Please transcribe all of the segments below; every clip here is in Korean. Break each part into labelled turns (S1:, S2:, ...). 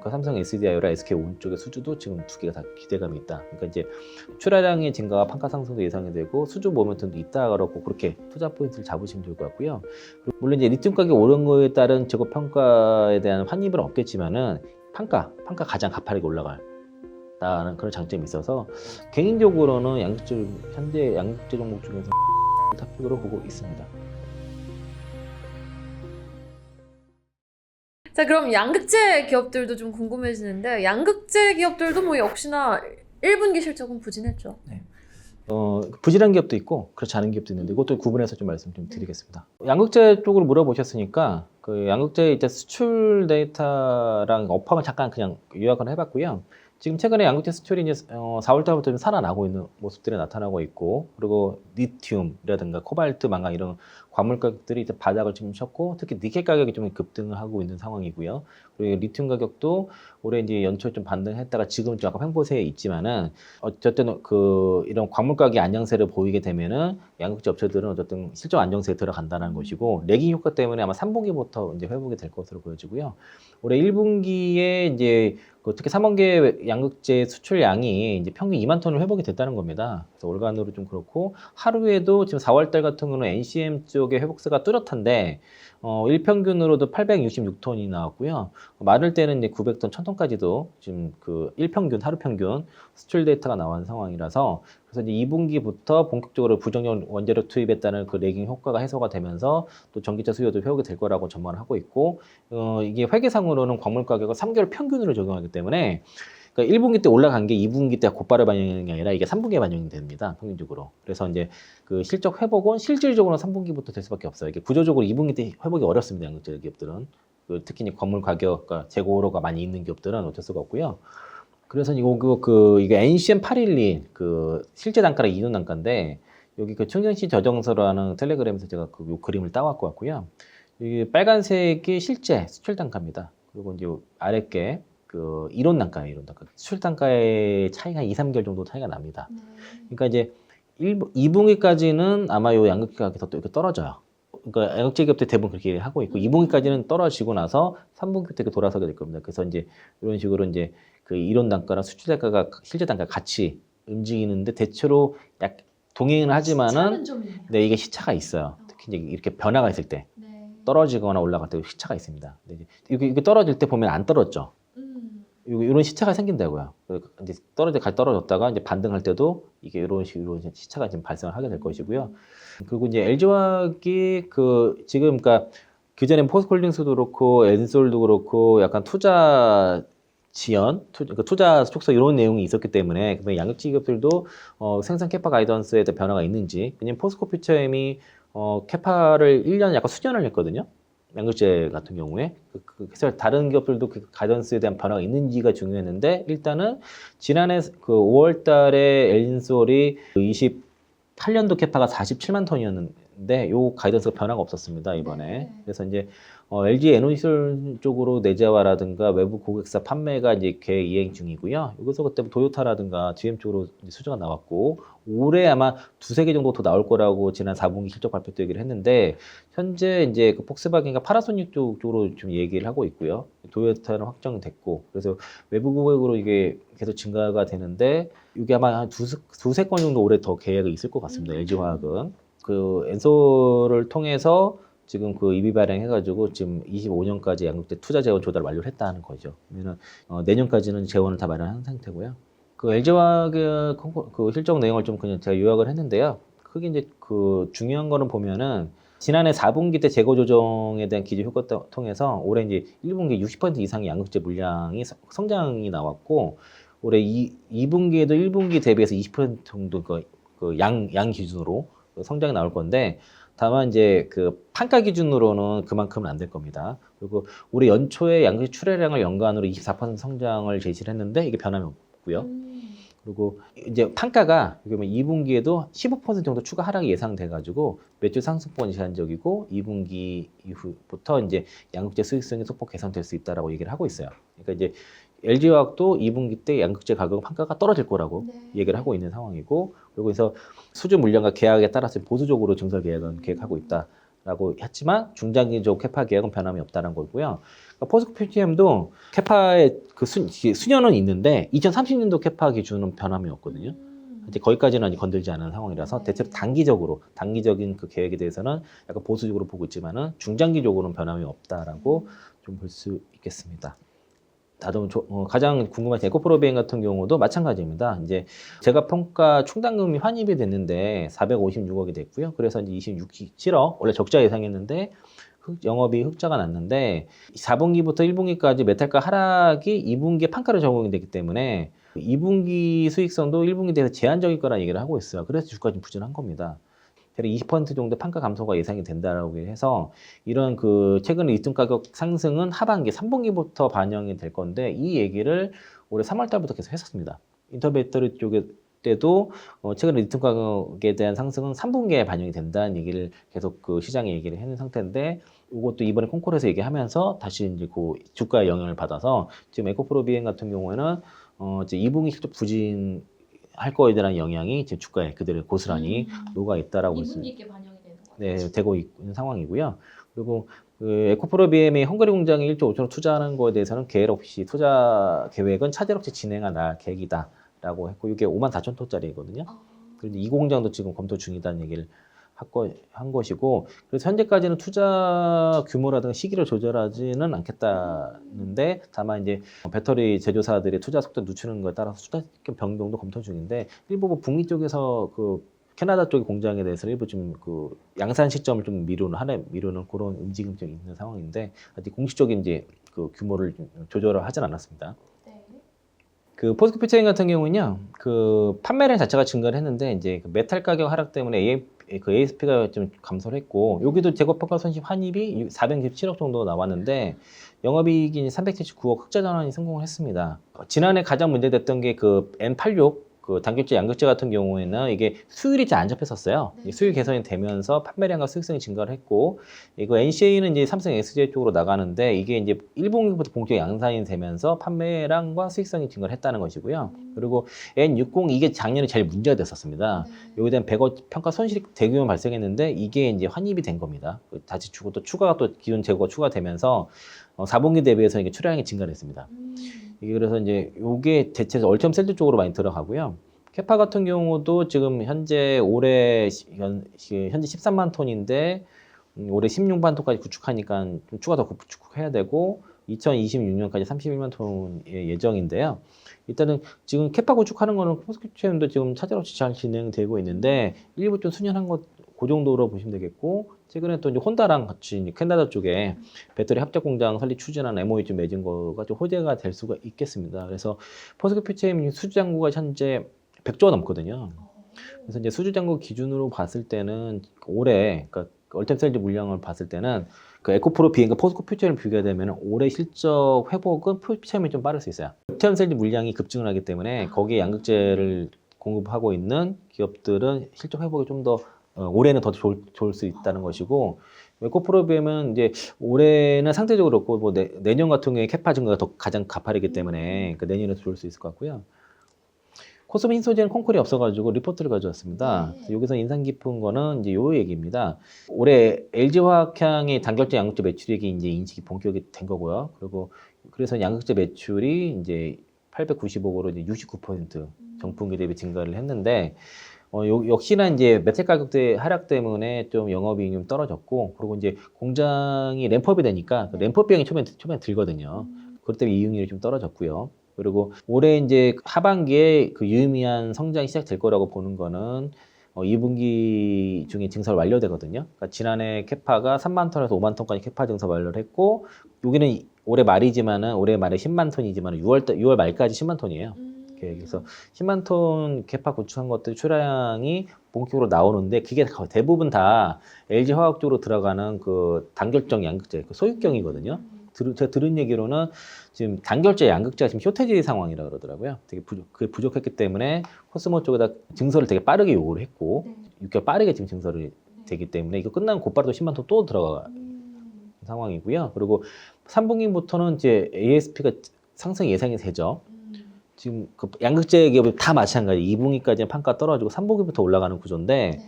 S1: 그 삼성 SDI랑 SK온 쪽의 수주도 지금 두 개가 다 기대감이 있다. 그러니까 이제 출하량의 증가와 판가 상승도 예상이 되고 수주 모멘텀도 있다라고 그렇게 투자 포인트를 잡으시면 될 것 같고요. 물론 이제 리튬 가격 오른 거에 따른 재고 평가에 대한 환입은 없겠지만은 판가 가장 가파르게 올라가는 그런 장점이 있어서 개인적으로는 현재 양극재 종목 중에서 탑픽으로 보고 있습니다.
S2: 자, 그럼 양극재 기업들도 좀 궁금해지는데 양극재 기업들도 뭐 역시나 1분기 실적은 부진했죠.
S1: 네. 부실한 기업도 있고 그렇지 않은 기업도 있는데 이것도 구분해서 좀 말씀 좀 드리겠습니다. 양극재 쪽으로 물어보셨으니까 그 양극재 이제 수출 데이터랑 업황을 잠깐 그냥 요약을 해봤고요. 지금 최근에 양극재 수출이 이제 4월 달부터 좀 살아나고 있는 모습들이 나타나고 있고, 그리고 리튬이라든가 코발트, 망간 이런 광물 가격들이 이제 바닥을 좀 쳤고, 특히 니켈 가격이 좀 급등을 하고 있는 상황이고요. 그리고 리튬 가격도 올해 이제 연초에 좀 반등했다가 지금 좀 약간 횡보세에 있지만은 어쨌든 그 이런 광물 가격이 안정세를 보이게 되면은 양극재 업체들은 어쨌든 실적 안정세에 들어간다는 것이고, 레깅 효과 때문에 아마 3분기부터 이제 회복이 될 것으로 보여지고요. 올해 1분기에 이제 특히 3분기 양극재 수출량이 이제 평균 2만 톤을 회복이 됐다는 겁니다. 그래서 월간으로 좀 그렇고, 하루에도 지금 4월 달 같은 경우는 NCM 쪽의 회복세가 뚜렷한데 일평균으로도 866톤이 나왔고요. 많을 때는 이제 900톤, 1000톤까지도 지금 그 일평균, 하루 평균 수출 데이터가 나온 상황이라서, 그래서 이제 2분기부터 본격적으로 부정형 원재료 투입에 따른 그 레깅 효과가 해소가 되면서 또 전기차 수요도 회복이 될 거라고 전망을 하고 있고, 이게 회계상으로는 광물 가격을 3개월 평균으로 적용하기 때문에 그러니까 1분기 때 올라간 게 2분기 때 곧바로 반영이 아니라 이게 3분기에 반영이 됩니다. 평균적으로. 그래서 이제 그 실적 회복은 실질적으로 3분기부터 될 수밖에 없어요. 이게 구조적으로 2분기 때 회복이 어렵습니다. 양극재 기업들은. 특히 이제 건물 가격, 그러니까 재고로가 많이 있는 기업들은 어쩔 수가 없고요. 그래서 이게 NCM 812 그 실제 단가랑 이동 단가인데, 여기 그 충전시 저정서라는 텔레그램에서 제가 요 그림을 따왔고 왔고요. 이게 빨간색이 실제 수출 단가입니다. 그리고 이제 아랫게 그 이론 단가예요. 수출 단가의 차이가 2, 3개월 정도 차이가 납니다. 그러니까 이제 2분기까지는 아마 요 양극재 가격이 더 이렇게 떨어져요. 그러니까 양극재 기업들 대부분 그렇게 하고 있고, 2분기까지는 떨어지고 나서 3분기 때 돌아서게 될 겁니다. 그래서 이제 이런 식으로 이제 그 이론 단가랑 수출 단가가 실제 단가 같이 움직이는데, 대체로 약 동행은 하지만은 네, 이게 시차가 있어요. 특히 이제 이렇게 변화가 있을 때 떨어지거나 올라갈 때 시차가 있습니다. 이게 떨어질 때 보면 안 떨어졌죠. 이런 시차가 생긴다고요. 이제 떨어졌다가 이제 반등할 때도 이게 이런 식으로 시차가 지금 발생을 하게 될 것이고요. 그리고 이제 LG화학이 지금 그러니까 그전에 포스코홀딩스도 그렇고 엔솔도 그렇고 약간 투자 지연, 투자 축소 이런 내용이 있었기 때문에 양극재 기업들도 생산 캐파 가이던스에 대한 변화가 있는지, 왜냐면 포스코 퓨처엠이 캐파를 1년 약간 수년을 했거든요. 양극재 같은 경우에. 그래서 다른 기업들도 그 가이던스에 대한 변화가 있는지가 중요했는데, 일단은 지난해 그 5월 달에 엔솔이 28년도 캐파가 47만 톤이었는데 요 가이던스가 변화가 없었습니다, 이번에. 그래서 이제 LG 에너지솔 쪽으로 내재화라든가 외부 고객사 판매가 이제 계획 이행 중이고요. 여기서 그때 도요타라든가 GM 쪽으로 수주가 나왔고, 올해 아마 두세 개 정도 더 나올 거라고 지난 4분기 실적 발표 때 얘기를 했는데, 현재 이제 그 폭스바겐과 파나소닉 쪽으로 좀 얘기를 하고 있고요. 도요타는 확정됐고, 그래서 외부 고객으로 이게 계속 증가가 되는데, 이게 아마 한 두세 건 정도 올해 더 계획이 있을 것 같습니다. LG화학은. 그 엔솔을 통해서 지금 그 EB 발행해가지고 지금 25년까지 양극재 투자 재원 조달을 완료를 했다는 거죠. 그러면 내년까지는 재원을 다 마련한 상태고요. 그 LG화학의 그 실적 내용을 좀 그냥 제가 요약을 했는데요. 크게 이제 그 중요한 거는 보면은 지난해 4분기 때 재고 조정에 대한 기조 효과 통해서 올해 이제 1분기 60% 이상의 양극재 물량이 성장이 나왔고, 올해 2분기에도 1분기 대비해서 20% 정도 양 기준으로 성장이 나올 건데, 다만 이제 그 판가 기준으로는 그만큼은 안 될 겁니다. 그리고 올해 연초에 양극재 출하량을 연간으로 24% 성장을 제시를 했는데 이게 변함이 없고요. 그리고 이제 판가가 2분기에도 15% 정도 추가 하락이 예상돼가지고 매출 상승폭은 제한적이고, 2분기 이후부터 이제 양극재 수익성이 소폭 개선될 수 있다라고 얘기를 하고 있어요. 그러니까 이제 LG화학도 2분기 때 양극재 가격 판가가 떨어질 거라고 얘기를 하고 있는 상황이고, 그리고 그래서 수주 물량과 계약에 따라서 보수적으로 증설 계획은 계획하고 있다. 라고 했지만 중장기적 캐파 계획은 변함이 없다는 거고요. 그러니까 포스코 PTM도 캐파의 그 수년은 있는데 2030년도 캐파 기준은 변함이 없거든요. 이제 거기까지는 아직 건들지 않은 상황이라서 대체로 단기적인 그 계획에 대해서는 약간 보수적으로 보고 있지만은 중장기적으로는 변함이 없다라고 좀 볼 수 있겠습니다. 가장 궁금하신 에코프로비행 같은 경우도 마찬가지입니다. 이제 제가 평가 충당금이 환입이 됐는데 456억이 됐고요. 그래서 이제 26.7억 원래 적자 예상했는데 영업이 흑자가 났는데 4분기부터 1분기까지 메탈가 하락이 2분기에 판가로 적용이 되기 때문에 2분기 수익성도 1분기에 대해서 제한적일 거라는 얘기를 하고 있어요. 그래서 주가가 좀 부진한 겁니다. 대략 20% 정도 판가 감소가 예상이 된다라고 해서 이런 그 최근 리튬 가격 상승은 하반기 3분기부터 반영이 될 건데 이 얘기를 올해 3월 달부터 계속 했었습니다. 인터배터리 쪽에 때도 최근 리튬 가격에 대한 상승은 3분기에 반영이 된다는 얘기를 계속 그 시장에 얘기를 했는 상태인데 이것도 이번에 콩콜에서 얘기하면서 다시 이제 그 주가에 영향을 받아서 지금 에코프로비행 같은 경우에는 이제 2분기 실적 부진 할 거에 대한 영향이 지금 주가에 그대로 고스란히 녹아 있다라고 볼 수
S3: 이분기께 반영이 되는 거죠.
S1: 네, 되고 있는 상황이고요. 그리고 그 에코프로비엠이 헝가리 공장에 1조 5천억 투자하는 거에 대해서는 계획 없이 투자 계획은 차질 없이 진행할 계획이다라고 했고 이게 5만 4천 톤짜리거든요. 그런데 이 공장도 지금 검토 중이다는 얘기를 한 것이고 그래서 현재까지는 투자 규모라든가 시기를 조절하지는 않겠다는데 다만 이제 배터리 제조사들의 투자 속도 늦추는 것에 따라서 투자 변동도 검토 중인데 일부 북미 쪽에서 그 캐나다 쪽의 공장에 대해서 일부 좀 그 양산 시점을 좀 미루는 그런 움직임이 좀 있는 상황인데 아직 공식적인 이제 그 규모를 좀 조절을 하진 않았습니다.
S3: 네.
S1: 그 포스코 피처링 같은 경우는요, 그 판매량 자체가 증가를 했는데 이제 그 메탈 가격 하락 때문에 ASP가 좀 감소를 했고 여기도 재고평가 손실 환입이 467억 정도 나왔는데 영업이익이 379억 흑자 전환이 성공을 했습니다. 지난해 가장 문제됐던 게 그 N86 그 단결제 양극재 같은 경우에는 이게 수율이 잘 안 잡혔었어요.
S3: 네.
S1: 수율 개선이 되면서 판매량과 수익성이 증가를 했고 이거 NCA는 이제 삼성 SJ 쪽으로 나가는데 이게 이제 1분기부터 본격 양산이 되면서 판매량과 수익성이 증가를 했다는 것이고요. 그리고 N60 이게 작년에 제일 문제가 됐었습니다. 여기에 대한 100억 평가 손실이 대규모 발생했는데 이게 이제 환입이 된 겁니다. 다시 주고 또 추가가 또 기존 재고가 추가되면서 4분기 대비해서 이게 출하량이 증가를 했습니다. 이게 그래서 이제 요게 대체로 얼티엄 셀드 쪽으로 많이 들어가고요. 캐파 같은 경우도 지금 현재 13만 톤인데 올해 16만 톤까지 구축하니까 좀 추가 더 구축해야 되고 2026년까지 31만 톤의 예정인데요. 일단은 지금 캐파 구축하는 거는 포스코체험도 지금 차질 없이 잘 진행되고 있는데 일부 좀 수년한 것 그 정도로 보시면 되겠고 최근에 또 이제 혼다랑 같이 이제 캐나다 쪽에 배터리 합작 공장 설립 추진한 MOU 좀 맺은 거가 좀 호재가 될 수가 있겠습니다. 그래서 포스코 PCM 수주 잔고가 현재 100조가 넘거든요. 그래서 이제 수주 잔고 기준으로 봤을 때는 올해 그러니까 얼템 셀즈 물량을 봤을 때는 그 에코프로 비행과 포스코 퓨처를 비교되면 올해 실적 회복은 퓨처이 좀 빠를 수 있어요. 얼템 셀즈 물량이 급증을 하기 때문에 거기에 양극재를 공급하고 있는 기업들은 실적 회복이 좀 더 올해는 더 좋을 수 있다는 것이고 에코프로비엠은 이제 올해는 상대적으로 그렇고 뭐 내년 같은 경우에 캐파 증가가 더 가장 가파르기 때문에 그 내년에도 좋을 수 있을 것 같고요. 코스모 흰소재는 콩콜이 없어가지고 리포트를 가져왔습니다. 여기서 인상 깊은 거는 이제 요 얘기입니다. 올해 LG화학향의 단결제 양극재 매출액이 이제 인식이 본격이 된 거고요. 그리고 그래서 양극재 매출이 이제 890억으로 이제 69% 정분기 대비 증가를 했는데 역시나 이제 메탈 가격대 하락 때문에 좀 영업이익이 좀 떨어졌고 그리고 이제 공장이 램프업이 되니까 그 램프업 비용이 초반에 들거든요. 그것 때문에 이익률이 좀 떨어졌고요. 그리고 올해 이제 하반기에 그 유의미한 성장이 시작될 거라고 보는 거는 2분기 중에 증설 완료되거든요. 그러니까 지난해 캐파가 3만 톤에서 5만 톤까지 캐파 증설 완료를 했고 여기는 올해 말에 10만 톤이지만 6월 말까지 10만 톤이에요. 그래서 10만 톤 캐파 구축한 것들 출하량이 본격으로 나오는데 그게 대부분 다 LG 화학 쪽으로 들어가는 그 단결적 양극재, 그 소유경이거든요. 제가 들은 얘기로는 지금 단결재 양극재가 지금 쇼테지 상황이라 그러더라고요. 되게 그게 부족했기 때문에 코스모 쪽에다 증설을 되게 빠르게 요구를 했고 6개월 빠르게 지금 증설이 되기 때문에 이거 끝나면 곧바로 10만 톤 또 들어가 상황이고요. 그리고 3분기부터는 이제 ASP가 상승 예상이 되죠. 지금 그 양극재 기업이 다 마찬가지. 2분기까지는 판가 떨어지고 3분기부터 올라가는 구조인데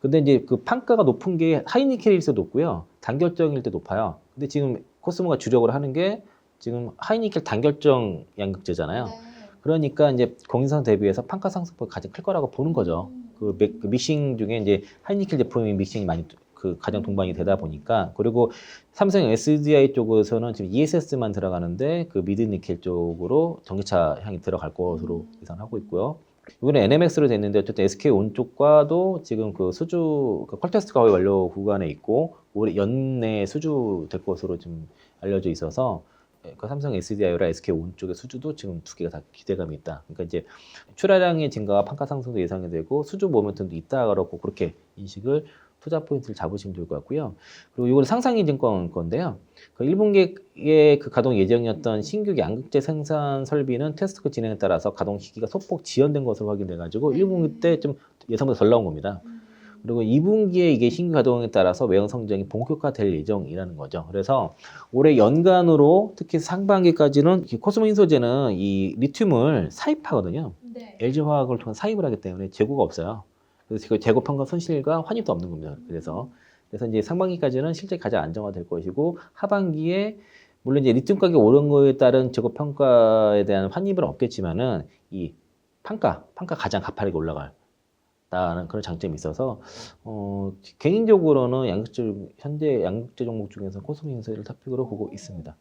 S1: 근데 이제 그 판가가 높은 게 하이니켈일 때 높고요. 단결정일 때 높아요. 근데 지금 코스모가 주력으로 하는 게 지금 하이니켈 단결정 양극재잖아요. 그러니까 이제 공인상 대비해서 판가 상승폭이 가장 클 거라고 보는 거죠. 그 믹싱 중에 이제 하이니켈 제품이 믹싱이 많이 그 가장 동반이 되다 보니까. 그리고 삼성 SDI 쪽에서는 지금 ESS만 들어가는데 그 미드니켈 쪽으로 전기차 향이 들어갈 것으로 예상하고 있고요. 이번에 NMX로 됐는데 어쨌든 SK온 쪽과도 지금 그 수주 그 퀄테스트가 거의 완료 구간에 있고 올해 연내 수주 될 것으로 좀 알려져 있어서 그 삼성 SDI랑 SK온 쪽의 수주도 지금 두 개가 다 기대감이 있다. 그러니까 이제 출하량의 증가와 판가 상승도 예상이 되고 수주 모멘텀도 있다라고 그렇게 인식을 투자 포인트를 잡으시면 좋을 것 같고요. 그리고 이건 상상이 증권 건데요. 그 1분기에 그 가동 예정이었던 신규 양극재 생산 설비는 테스트 진행에 따라서 가동 시기가 소폭 지연된 것으로 확인돼가지고 1분기 때 좀 예상보다 덜 나온 겁니다. 그리고 2분기에 이게 신규 가동에 따라서 외형 성장이 본격화될 예정이라는 거죠. 그래서 올해 연간으로 특히 상반기까지는 코스모 인소재는 이 리튬을 사입하거든요.
S2: 네.
S1: LG화학을 통한 사입을 하기 때문에 재고가 없어요. 그래서 그 재고 평가 손실과 환입도 없는 겁니다. 그래서 이제 상반기까지는 실제 가장 안정화될 것이고 하반기에 물론 이제 리튬 가격 오른 거에 따른 재고 평가에 대한 환입은 없겠지만은 이 판가 가장 가파르게 올라가는 그런 장점이 있어서 개인적으로는 현재 양극재 종목 중에서 코스모 인소재를 탑픽으로 보고 있습니다.